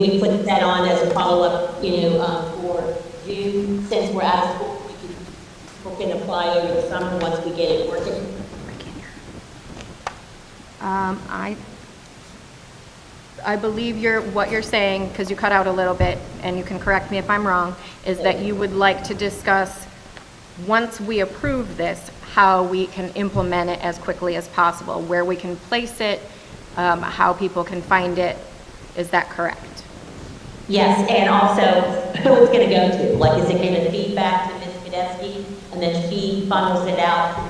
we put that on as a follow-up, for June, since we're out of school, we can apply over the summer once we get it working. I believe what you're saying, because you cut out a little bit, and you can correct me if I'm wrong, is that you would like to discuss, once we approve this, how we can implement it as quickly as possible, where we can place it, how people can find it. Is that correct? Yes, and also who it's going to go to. Like, is it going to feed back to Ms. Gadesky, and then she funnels it out to the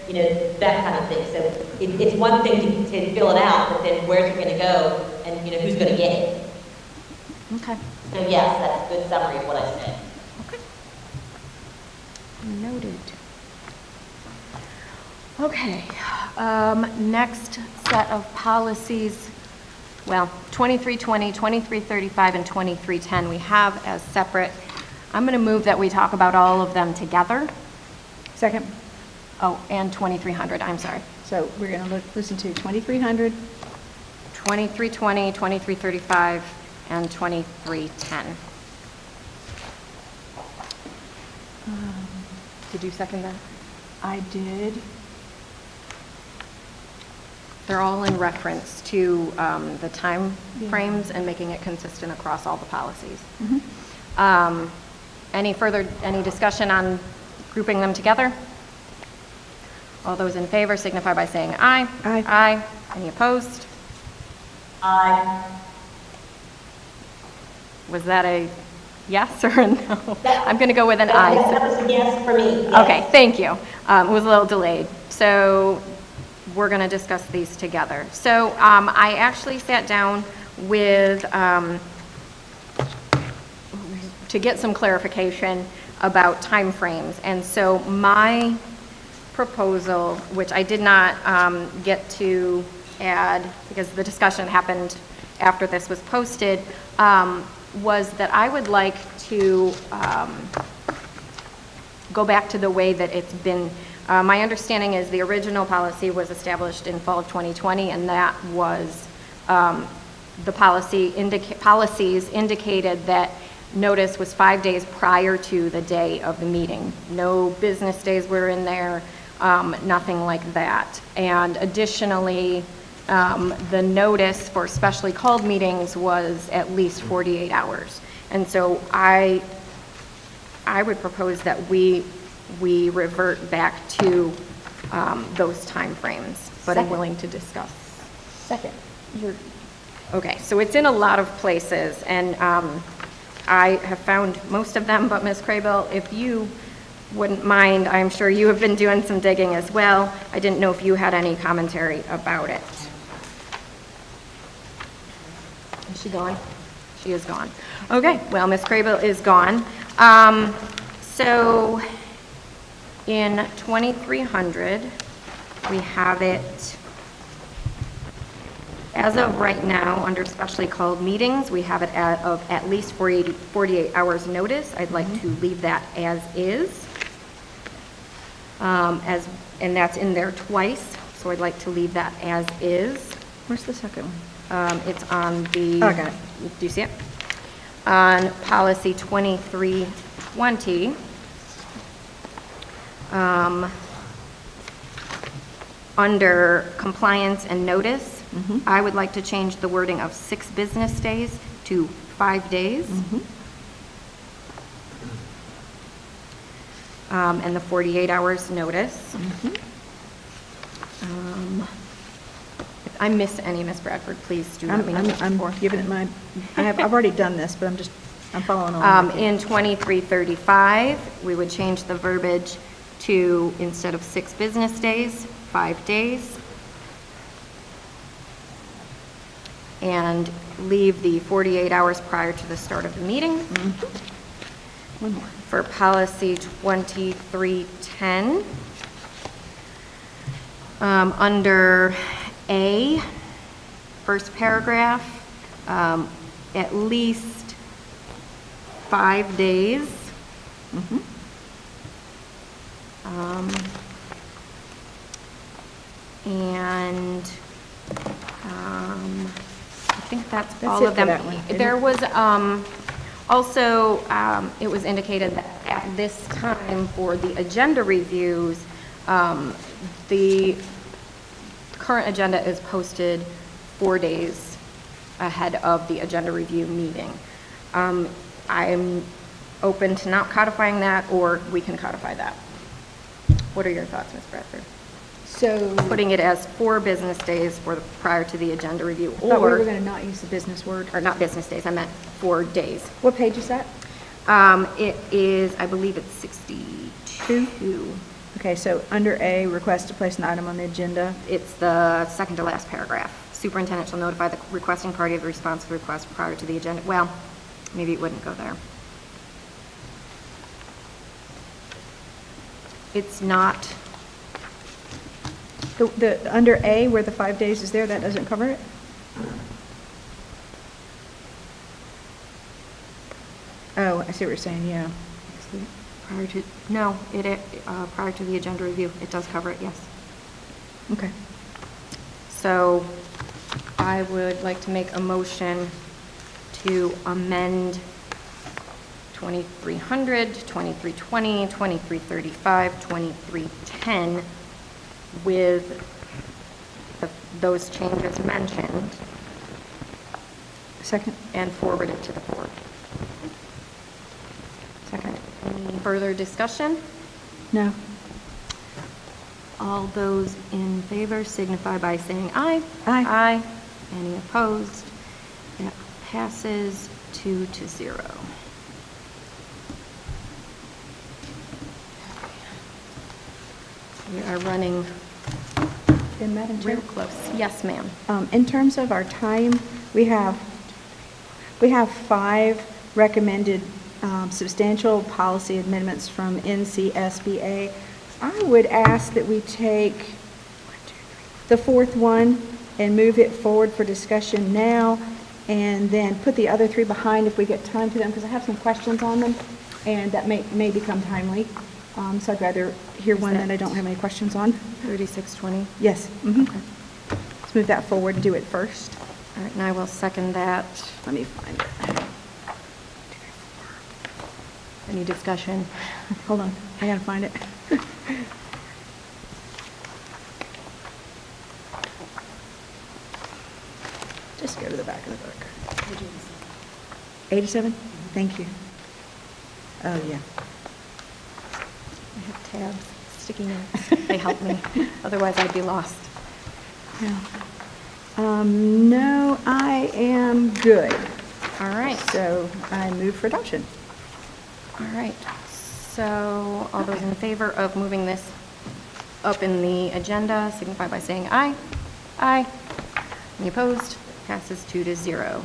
committee, that kind of thing. So it's one thing to fill it out, but then where's it going to go, and who's going to get it? Okay. So yes, that's a good summary of what I said. Okay. Noted. Okay. Next set of policies. Well, 2320, 2335, and 2310 we have as separate. I'm going to move that we talk about all of them together. Second. Oh, and 2300, I'm sorry. So we're going to listen to 2300. 2320, 2335, and 2310. Did you second that? I did. They're all in reference to the time frames and making it consistent across all the policies. Mm-hmm. Any discussion on grouping them together? All those in favor signify by saying aye. Aye. Aye. Any opposed? Aye. Was that a yes or a no? I'm going to go with an aye. That was a yes for me. Yes. Okay, thank you. It was a little delayed. So we're going to discuss these together. So I actually sat down with, to get some clarification about timeframes. And so my proposal, which I did not get to add because the discussion happened after this was posted, was that I would like to go back to the way that it's been. My understanding is the original policy was established in fall of 2020, and that was the policies indicated that notice was 5 days prior to the day of the meeting. No business days were in there, nothing like that. And additionally, the notice for specially called meetings was at least 48 hours. And so I would propose that we revert back to those timeframes, but I'm willing to discuss. Second. Okay, so it's in a lot of places, and I have found most of them, but Ms. Craybill, if you wouldn't mind, I'm sure you have been doing some digging as well. I didn't know if you had any commentary about it. Is she gone? She is gone. Okay, well, Ms. Craybill is gone. So in 2300, we have it, as of right now, under specially called meetings, we have it of at least 48 hours notice. I'd like to leave that as is. And that's in there twice, so I'd like to leave that as is. Where's the second one? It's on the... Oh, I got it. Do you see it? On policy 2320, under compliance and notice, I would like to change the wording of 6 business days to 5 days. And the 48 hours notice. If I miss any, Ms. Bradford, please do let me know. I'm giving it my, I've already done this, but I'm following along. In 2335, we would change the verbiage to, instead of 6 business days, 5 days. And leave the 48 hours prior to the start of the meeting. One more. For policy 2310, under A, first paragraph, at least 5 days. And think that's That's all it of for them. that one, isn't There it? was also, it was indicated that at this time for the agenda reviews, the current agenda is posted 4 days ahead of the agenda review meeting. I'm open to not codifying that, or we can codify that. What are your thoughts, Ms. Bradford? So, Putting it as 4 business days prior to the agenda review, I thought we were or going to not use the business word. not business days, I meant 4 days. What page is that? It is, I believe it's 62. Okay, so under A, request to place an item on the agenda. It's the second to last paragraph. Superintendent shall notify the requesting party of the response to the request prior to the agenda. Well, maybe it wouldn't go there. It's not, Under A, where the 5 days is there, that doesn't cover it? Oh, I see what you're saying, yeah. prior to, no, prior to the agenda review, it does cover it, yes. Okay. So I would like to make a motion to amend 2300, 2320, 2335, 2310 with those changes mentioned Second? and forward it to the board. Second. Any further discussion? No. All those in favor signify by saying aye. Aye. Aye. Any opposed? That passes 2-0. We are running And Madam Chair? real close. Yes, ma'am. In terms of our time, we have 5 recommended substantial policy amendments from NCSBA. I would ask that we take the 4th one and move it forward for discussion now, and then put the other 3 behind if we get time to them, because I have some questions on them, and that may become timely. So I'd rather hear one that I don't have any questions on. 3620. Yes. Let's move that forward and do it first. All right, and I will second that. Let me find it. Any discussion? Hold on, I gotta find it. Just go to the back of the book. 87? Thank you. Oh, yeah. I have tabs, sticky notes. They help me. Otherwise, I'd be lost. Yeah. No, I am good. All right. So I move for adoption. All right. So all those in favor of moving this up in the agenda signify by saying aye. Aye. Any opposed? Passes 2-0.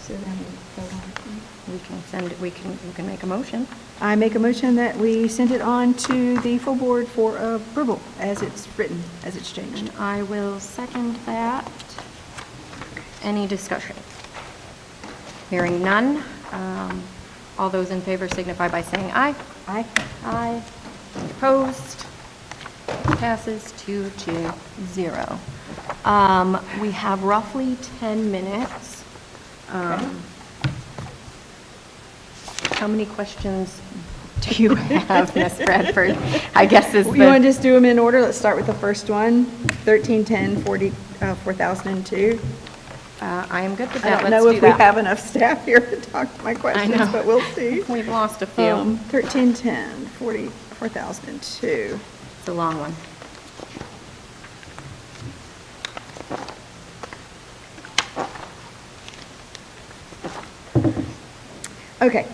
So then we vote on it. We can make a motion. I make a motion that we send it on to the full board for approval as it's written, as it's changed. And I will second that. Any discussion? Hearing none. All those in favor signify by saying aye. Aye. Aye. Any opposed? Passes 2-0. We have roughly 10 minutes. How many questions do you have, Ms. Bradford? I guess is You want to the, just do them in order? Let's start with the first one, 1310, 4000 I am good with I that. don't Let's know do if we that. have enough staff here to talk to my questions, know. but we'll see. We've lost a few. 1310, 4000. It's a long one. Okay.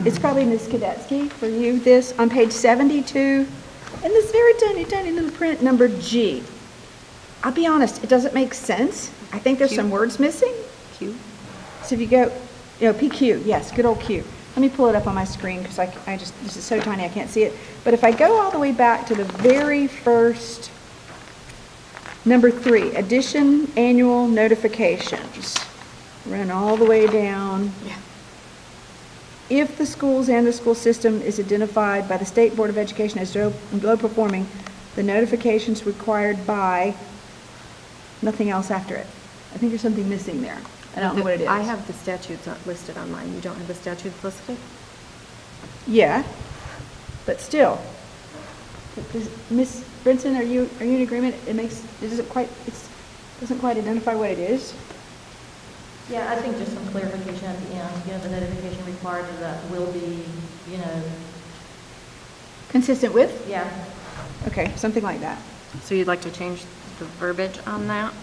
It's probably Ms. Kadetsky for you, this, on page 72, in this very tiny, tiny little print, number G. I'll be honest, it doesn't make sense. I think there's Q? some words missing. Q? So if you go, PQ, yes, good old Q. Let me pull it up on my screen, because this is so tiny I can't see it. But if I go all the way back to the very first, number 3, addition annual notifications. Run all the way down. Yeah. If the schools and the school system is identified by the State Board of Education as low performing, the notifications required by, nothing else after it. I think there's something missing there. I don't know what it is. I have the statutes listed on mine. You don't have the statutes listed? Yeah, but still. Ms. Brinson, are you in agreement? It doesn't quite identify what it is? Yeah, I think just some clarification at the end, the notification required of that will be, Consistent with? yeah. Okay, something like that. So you'd like to change the verbiage on that?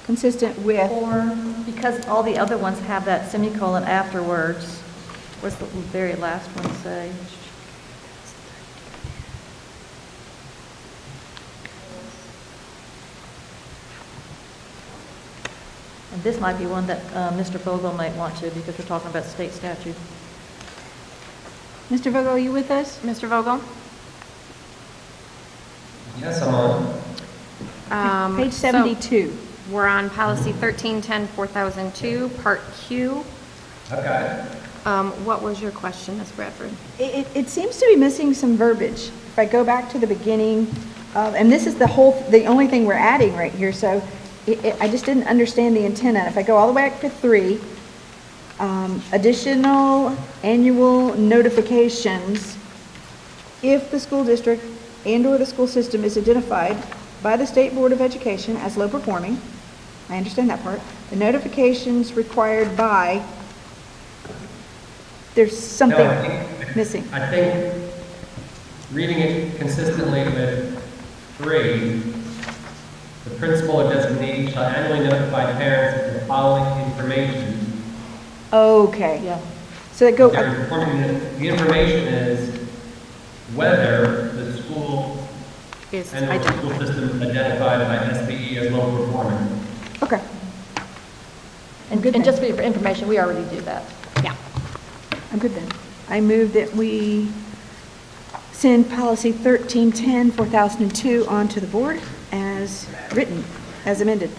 Consistent with, Or, because all the other ones have that semicolon afterwards, what's the very last one say? And this might be one that Mr. Vogel might want to, because we're talking about state statute. Mr. Vogel, are you with us? Mr. Vogel? Yes, I'm on. Page so 72. We're on policy 1310, 4002, part Q. Okay. What was your question, Ms. Bradford? It seems to be missing some verbiage. If I go back to the beginning, and this is the only thing we're adding right here, so I just didn't understand the intent. If I go all the way back to 3, additional annual notifications, if the school district and/or the school system is identified by the State Board of Education as low performing, I understand that part, the notifications required by, there's something No, I think- missing. I think reading it consistently with 3, the principal or designee shall annually notify parents of the following information. Okay. Yeah. So that go, They're informing the information is whether the school Is and the identified. school system identified by SBE as low performing. okay. And Good and then. just for your information, we already do that. Yeah. I'm good then. I move that we send policy 1310, 4002 on to the board as written, as amended.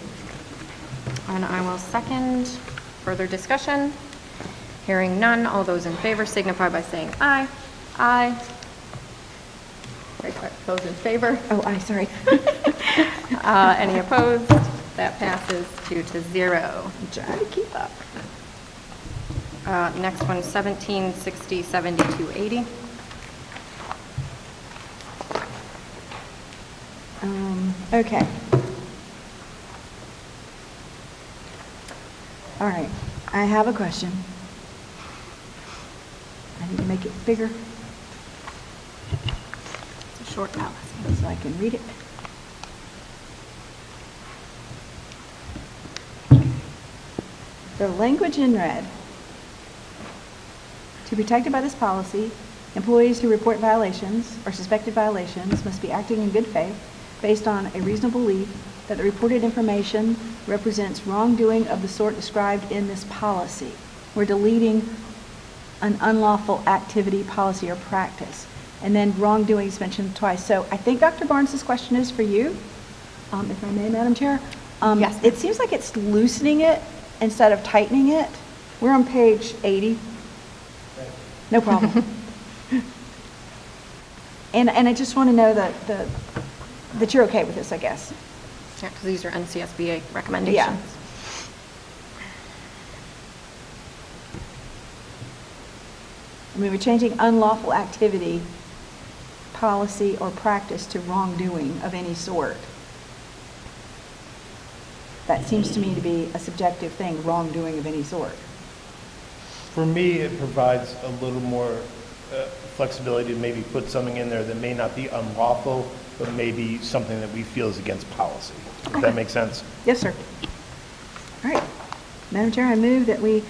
And I will second. Further discussion? Hearing none, all those in favor signify by saying aye. Aye. Very quick. Those in favor? Oh, sorry. Any opposed? That passes 2-0. I'm trying to keep up. Next one, 1760, 7280. Okay. All right, I have a question. I need to make it bigger It's a short policy. so I can read it. The language in red. To be protected by this policy, employees who report violations or suspected violations must be acting in good faith based on a reasonable belief that the reported information represents wrongdoing of the sort described in this policy. We're deleting an unlawful activity, policy, or practice. And then wrongdoing is mentioned twice. So I think Dr. Barnes's question is for you, if I may, Madam Chair. Yes. It seems like it's loosening it instead of tightening it. We're on page 80. No problem. And I just want to know that you're okay with this, I guess. Yeah, because these are NCSBA recommendations. Yeah. I mean, we're changing unlawful activity, policy, or practice to wrongdoing of any sort. That seems to me to be a subjective thing, wrongdoing of any sort. For me, it provides a little more flexibility to maybe put something in there that may not be unlawful, but maybe something that we feel is against policy. Does that make sense? Yes, sir. All right. Madam Chair, I move that we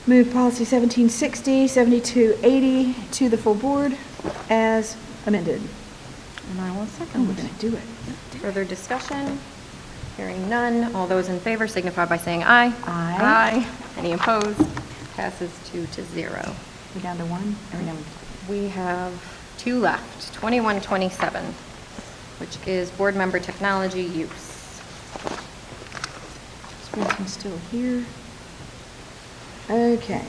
move policy 1760, 7280 to the full board as amended. And I will Oh, second. we're going to do it. Further discussion? Hearing none, all those in favor signify by saying aye. Aye. Aye. Any opposed? Passes 2-0. We're down to one? Are we down? We have 2 left, 2127, which is board member technology use. Springson's still here. Okay.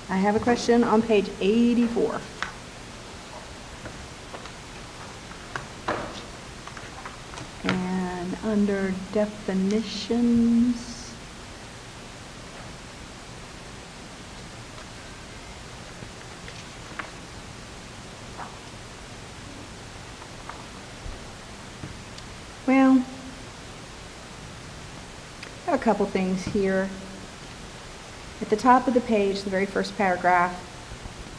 I have a question on page 84. And under definitions. Well, I have a couple things here. At the top of the page, the very first paragraph,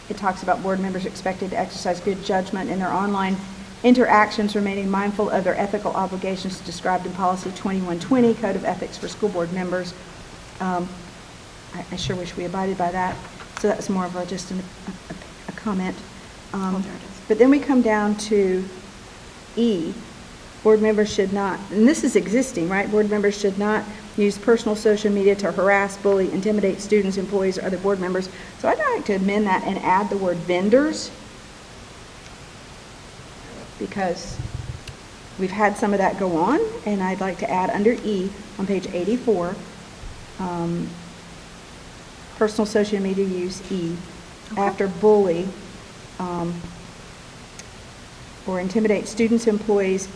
it talks about board members expected to exercise good judgment in their online interactions, remaining mindful of their ethical obligations described in Policy 2120, Code of Ethics for School Board Members. I sure wish we abided by that. So that's more of just a comment. But then we come down to E. Board members should not, and this is existing, right? Board members should not use personal social media to harass, bully, intimidate students, employees, or other board members. So I'd like to amend that and add the word vendors, because we've had some of that go on, and I'd like to add under E on page 84, personal social media use, E, after bully or intimidate students, employees,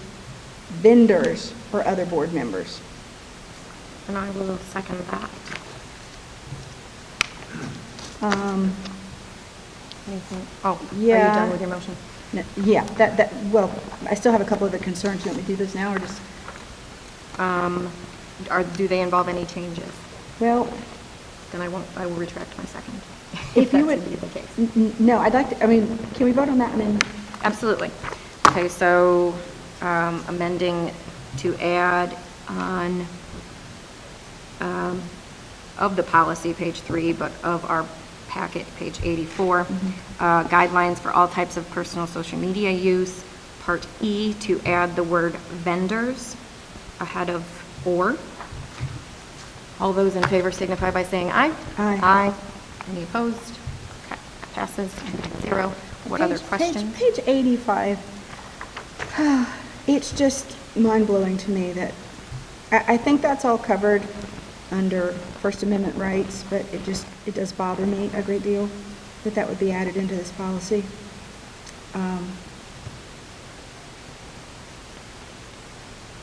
vendors, or other board members. And I will second that. Anything? Oh, are you Yeah. done with your motion? Yeah, well, I still have a couple of the concerns. You want me to do this now, or just, Do they involve any changes? well, Then I will retract my second. if you that's would, indeed the case. no, I'd like to, I mean, can we vote on that and then? Absolutely. Okay, so amending to add on, of the policy, page 3, but of our packet, page 84, guidelines for all types of personal social media use, part E, to add the word vendors ahead of or. All those in favor signify by saying aye. Aye. Aye. Any opposed? Okay, passes 0. What other questions? Page 85, it's just mind-blowing to me that, I think that's all covered under First Amendment rights, but it does bother me a great deal that that would be added into this policy.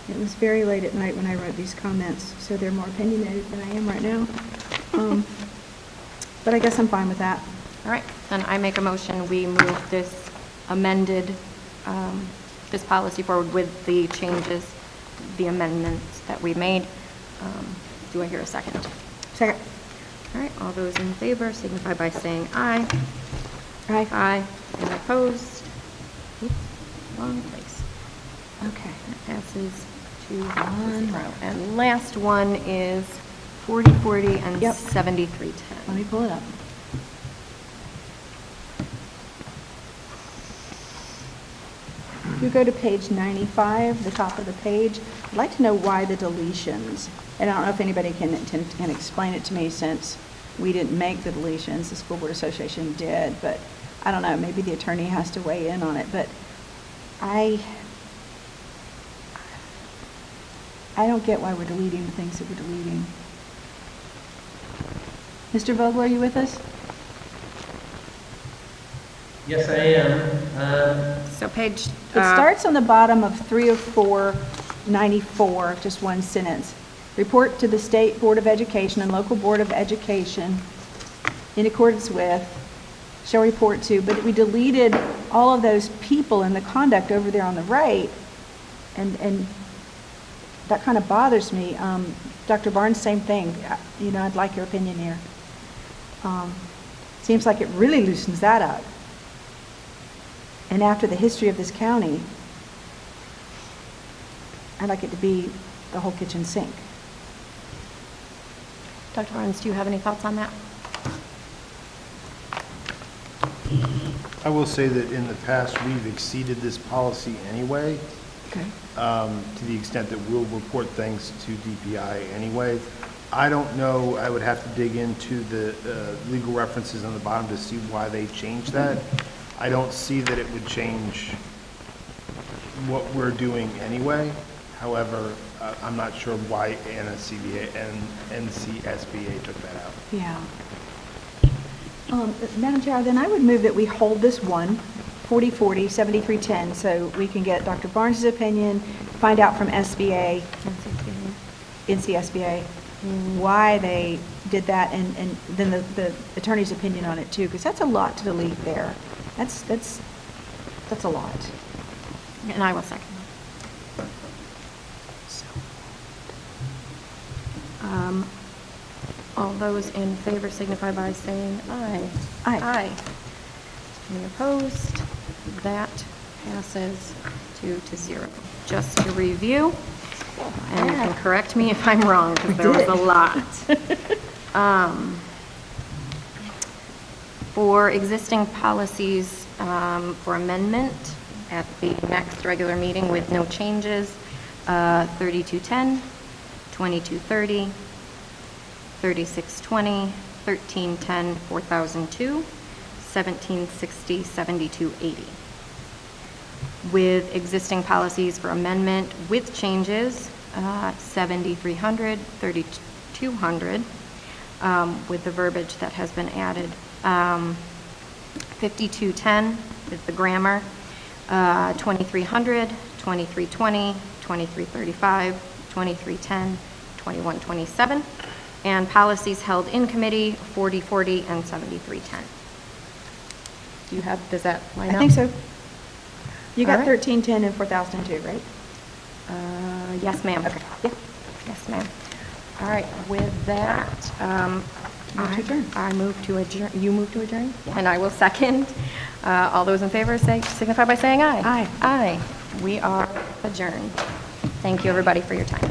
It was very late at night when I wrote these comments, so they're more opinionated than I am right now. But I guess I'm fine with that. All right, then I make a motion, we move this amended, this policy forward with the changes, the amendments that we made. Do I hear a second? Second. All right, all those in favor signify by saying aye. Aye. Aye. Any opposed? Oops, wrong place. Okay. That passes 2-0. And last one is 4040 and Yep. 7310. Let me pull it up. If you go to page 95, the top of the page, I'd like to know why the deletions. And I don't know if anybody can explain it to me, since we didn't make the deletions, the School Board Association did, but I don't know, maybe the attorney has to weigh in on it, but I don't get why we're deleting the things that we're deleting. Mr. Vogel, are you with us? Yes, I am. So page... It starts on the bottom of 30494, just one sentence. Report to the State Board of Education and local Board of Education in accordance with, shall report to, but we deleted all of those people in the conduct over there on the right, and that kind of bothers me. Dr. Barnes, same thing. You know, I'd like your opinion here. Seems like it really loosens that up. And after the history of this county, I'd like it to be the whole kitchen sink. Dr. Barnes, do you have any thoughts on that? I will say that in the past, we've exceeded this policy anyway, Okay. to the extent that we'll report things to DPI anyway. I don't know, I would have to dig into the legal references on the bottom to see why they changed that. I don't see that it would change what we're doing anyway. However, I'm not sure why NCSBA took that out. Yeah. Madam Chair, then I would move that we hold this one 4040, 7310, so we can get Dr. Barnes' opinion, find out from SBA, NCSBA, why they did that, and then the attorney's opinion on it too, because that's a lot to delete there. That's a lot. And I will second. All those in favor signify by saying aye. Aye. Aye. Any opposed? That passes 2-0. Just to review, and you can correct me if I'm wrong, because there was a lot. For existing policies for amendment at the next regular meeting with no changes, 3210, 2230, 3620, 1310, 4002, 1760, 7280. With existing policies for amendment with changes, 7300, 3200, with the verbiage that has been added, 5210 with the grammar, 2300, 2320, 2335, 2310, 2127, and policies held in committee, 4040 and 7310. Do you have, does that line up? I think so. You got All right. 1310 and 4002, right? Yes, ma'am. Okay, yeah. Yes, ma'am. All right, with that, Move to adjourn. I move to adjourn. You move to adjourn? And I will second. All those in favor signify by saying aye. Aye. Aye. We are adjourned. Thank you, everybody, for your time.